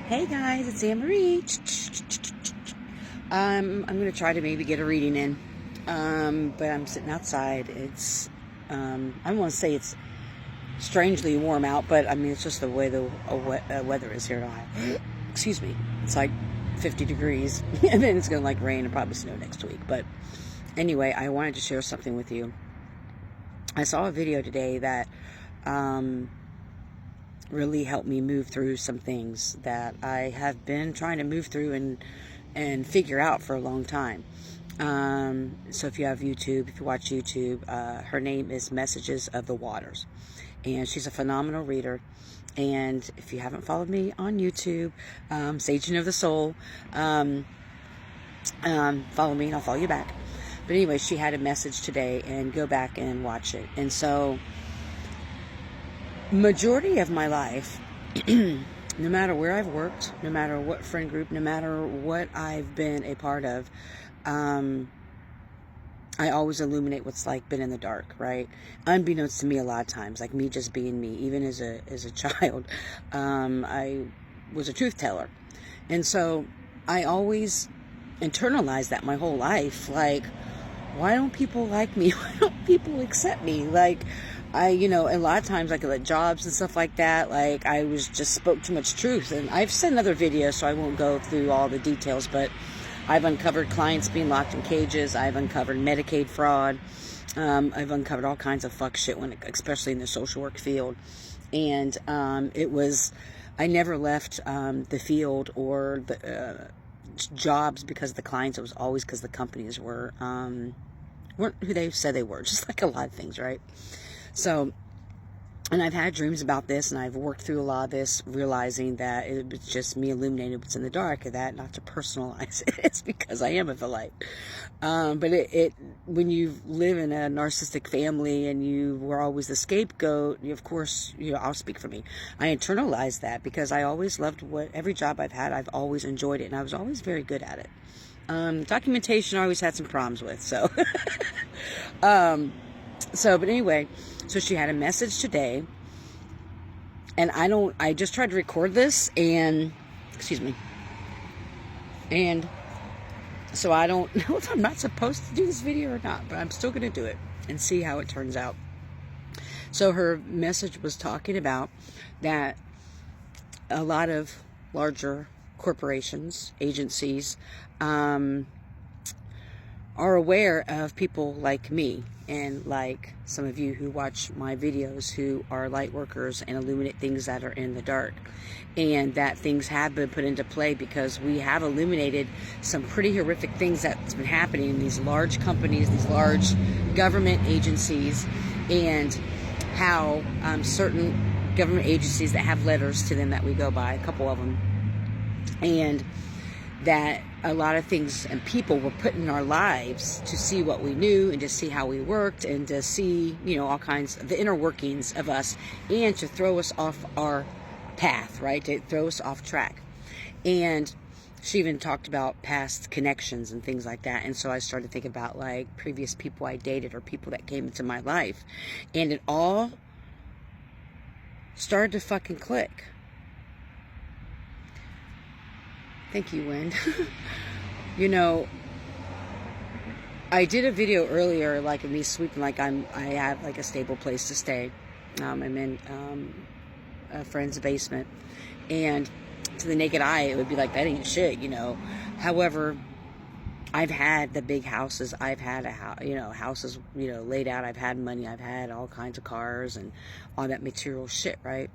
Hey guys, it's Anne Marie. I'm gonna try to maybe get a reading in, but I'm sitting outside. I don't want to say it's strangely warm out, but I mean it's just the way the weather is here in Ohio. Excuse me. It's like 50 degrees, and then it's gonna like rain and probably snow next week. But anyway, I wanted to share something with you. I saw a video today that really helped me move through some things that I have been trying to move through and figure out for a long time. So if you have YouTube, if you watch YouTube, her name is Messages of the Waters, and she's a phenomenal reader. And if you haven't followed me on YouTube, Saging of the Soul, follow me and I'll follow you back. But anyway, she had a message today, and go back and watch it. And so, majority of my life, no matter where I've worked, no matter what friend group, no matter what I've been a part of, I always illuminate what's like been in the dark, right? Unbeknownst to me a lot of times, like me just being me, even as a child, I was a truth teller. And so I always internalized that my whole life. Like, why don't people like me? Why don't people accept me? Like, a lot of times, like at jobs and stuff like that, like I just spoke too much truth. And I've said in other videos, so I won't go through all the details, but I've uncovered clients being locked in cages. I've uncovered Medicaid fraud. I've uncovered all kinds of fuck shit, especially in the social work field. And I never left the field or the jobs because of the clients. It was always because the companies weren't who they said they were, just like a lot of things, right? So, and I've had dreams about this, and I've worked through a lot of this, realizing that it was just me illuminating what's in the dark, and that not to personalize it. It's because I am of the light. But when you live in a narcissistic family and you were always the scapegoat, of course, I'll speak for me. I internalized that because I always loved every job I've had. I've always enjoyed it, and I was always very good at it. Documentation I always had some problems with, so. But anyway, so she had a message today, and I just tried to record this, and, excuse me, and so I don't know if I'm not supposed to do this video or not, but I'm still going to do it and see how it turns out. So her message was talking about that a lot of larger corporations, agencies, are aware of people like me and like some of you who watch my videos who are light workers and illuminate things that are in the dark, and that things have been put into play because we have illuminated some pretty horrific things that's been happening in these large companies, these large government agencies, and how certain government agencies that have letters to them that we go by, a couple of them, and that a lot of things and people were put in our lives to see what we knew and to see how we worked and to see, all kinds of the inner workings of us, and to throw us off our path, right? To throw us off track. And she even talked about past connections and things like that. And so I started thinking about like previous people I dated or people that came into my life. And it all started to fucking click. Thank you, Wind. I did a video earlier, like of me sweeping, like I have like a stable place to stay. I'm in a friend's basement, and to the naked eye, it would be like that ain't shit, However, I've had the big houses. I've had houses, laid out. I've had money. I've had all kinds of cars and all that material shit, right?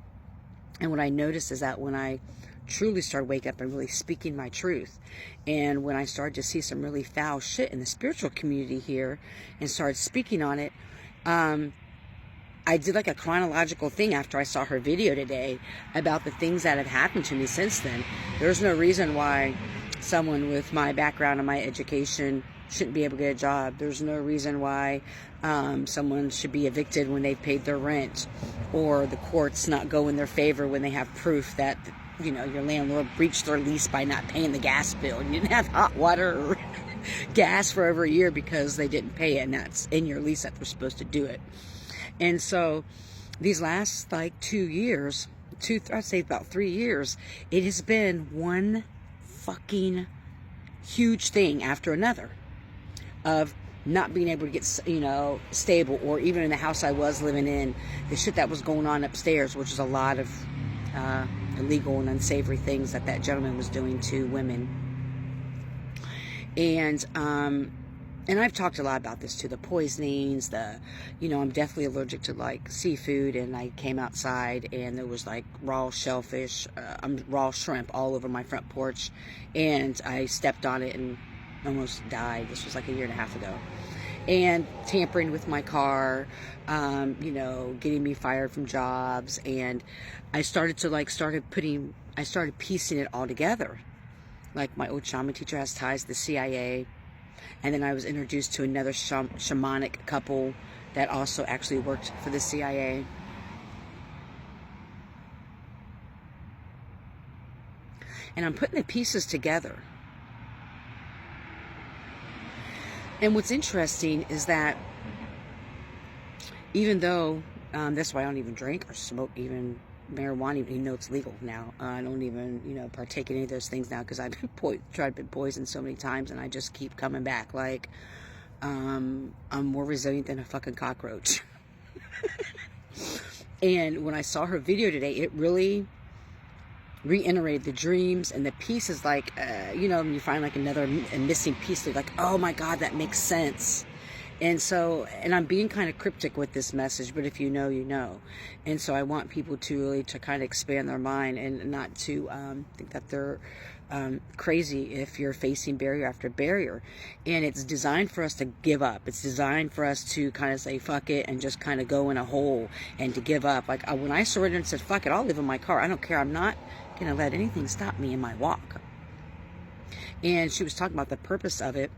And what I noticed is that when I truly started waking up and really speaking my truth, and when I started to see some really foul shit in the spiritual community here and started speaking on it, I did like a chronological thing after I saw her video today about the things that have happened to me since then. There's no reason why someone with my background and my education shouldn't be able to get a job. There's no reason why someone should be evicted when they've paid their rent, or the courts not go in their favor when they have proof that your landlord breached their lease by not paying the gas bill and you didn't have hot water or gas for over a year because they didn't pay it, and that's in your lease that they're supposed to do it. And so these last like 2 years, I'd say about 3 years, it has been one fucking huge thing after another of not being able to get, you know, stable, or even in the house I was living in, the shit that was going on upstairs, which is a lot of illegal and unsavory things that gentleman was doing to women. And I've talked a lot about this too, the poisonings, you know, I'm definitely allergic to like seafood, and I came outside and there was like raw shellfish, raw shrimp all over my front porch, and I stepped on it and almost died. This was like 1.5 years ago. And tampering with my car, you know, getting me fired from jobs, and I started piecing it all together. Like my old shaman teacher has ties to the CIA. And then I was introduced to another shamanic couple that also actually worked for the CIA. And I'm putting the pieces together. And what's interesting is that even though, that's why I don't even drink or smoke even marijuana, even though it's legal now. I don't even, you know, partake in any of those things now, because I've been poisoned so many times, and I just keep coming back. Like, I'm more resilient than a fucking cockroach. And when I saw her video today, it really reiterated the dreams and the pieces. Like, you know, when you find like a missing piece, they're like, oh my God, that makes sense. And so, and I'm being kind of cryptic with this message, but if you know, you know. And so I want people to really to kind of expand their mind, and not to think that they're crazy if you're facing barrier after barrier. And it's designed for us to give up. It's designed for us to kind of say, fuck it, and just kind of go in a hole and to give up. Like when I surrendered and said, fuck it, I'll live in my car. I don't care. I'm not going to let anything stop me in my walk. And she was talking about the purpose of it.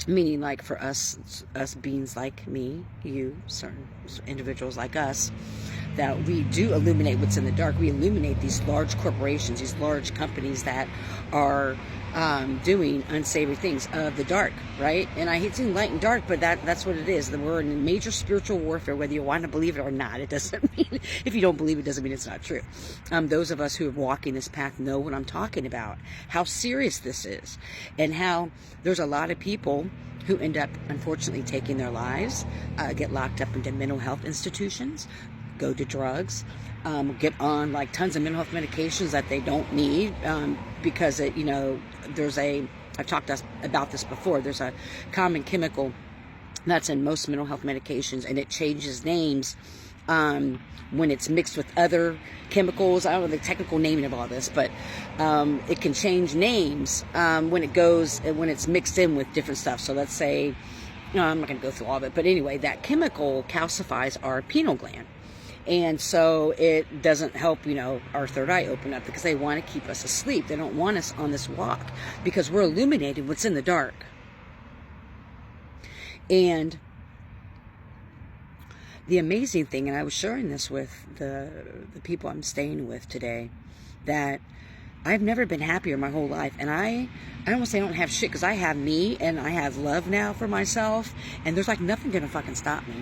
Meaning, like, for us beings like me, you, certain individuals like us, that we do illuminate what's in the dark. We illuminate these large corporations, these large companies that are doing unsavory things of the dark, right? And I hate saying light and dark, but that's what it is. We're in major spiritual warfare, whether you want to believe it or not. It doesn't mean, if you don't believe it, doesn't mean it's not true. Those of us who are walking this path know what I'm talking about, how serious this is, and how there's a lot of people who end up, unfortunately, taking their lives, get locked up into mental health institutions, go to drugs, get on like tons of mental health medications that they don't need, because it, you know, I've talked about this before, there's a common chemical that's in most mental health medications, and it changes names when it's mixed with other chemicals. I don't know the technical naming of all this, but it can change names when it's mixed in with different stuff. So let's say, no, I'm not going to go through all of it, but anyway, that chemical calcifies our pineal gland. And so it doesn't help, you know, our third eye open up, because they want to keep us asleep. They don't want us on this walk, because we're illuminating what's in the dark. And the amazing thing, and I was sharing this with the people I'm staying with today, that I've never been happier my whole life. And I don't want to say I don't have shit, because I have me, and I have love now for myself, and there's like nothing going to fucking stop me.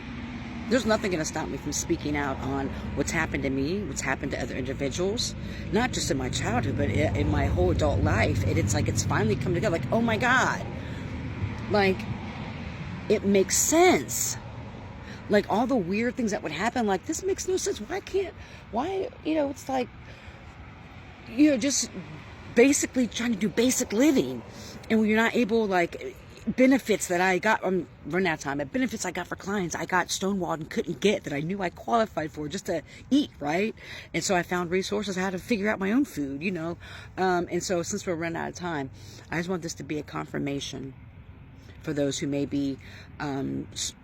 There's nothing going to stop me from speaking out on what's happened to me, what's happened to other individuals, not just in my childhood, but in my whole adult life. And it's like, it's finally come together. Like, oh my God. Like, it makes sense. Like, all the weird things that would happen, like, this makes no sense. Why, you know, it's like, you know, just basically trying to do basic living. And when you're not able, like, benefits that I got, I'm running out of time, but benefits I got for clients, I got stonewalled and couldn't get, that I knew I qualified for just to eat, right? And so I found resources how to figure out my own food, you know. And so since we're running out of time, I just want this to be a confirmation for those who may be, I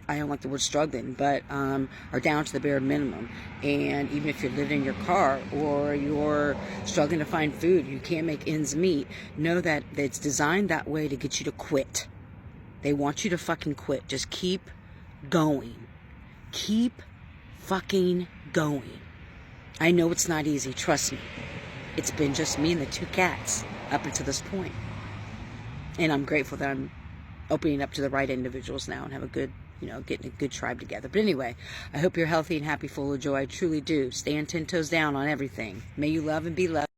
don't like the word struggling, but are down to the bare minimum. And even if you're living in your car, or you're struggling to find food, you can't make ends meet, know that it's designed that way to get you to quit. They want you to fucking quit. Just keep going. Keep fucking going. I know it's not easy, trust me. It's been just me and the 2 cats up until this point. And I'm grateful that I'm opening up to the right individuals now and have a good you know, getting a good tribe together. But anyway, I hope you're healthy and happy, full of joy. I truly do. Stand 10 toes down on everything. May you love and be loved.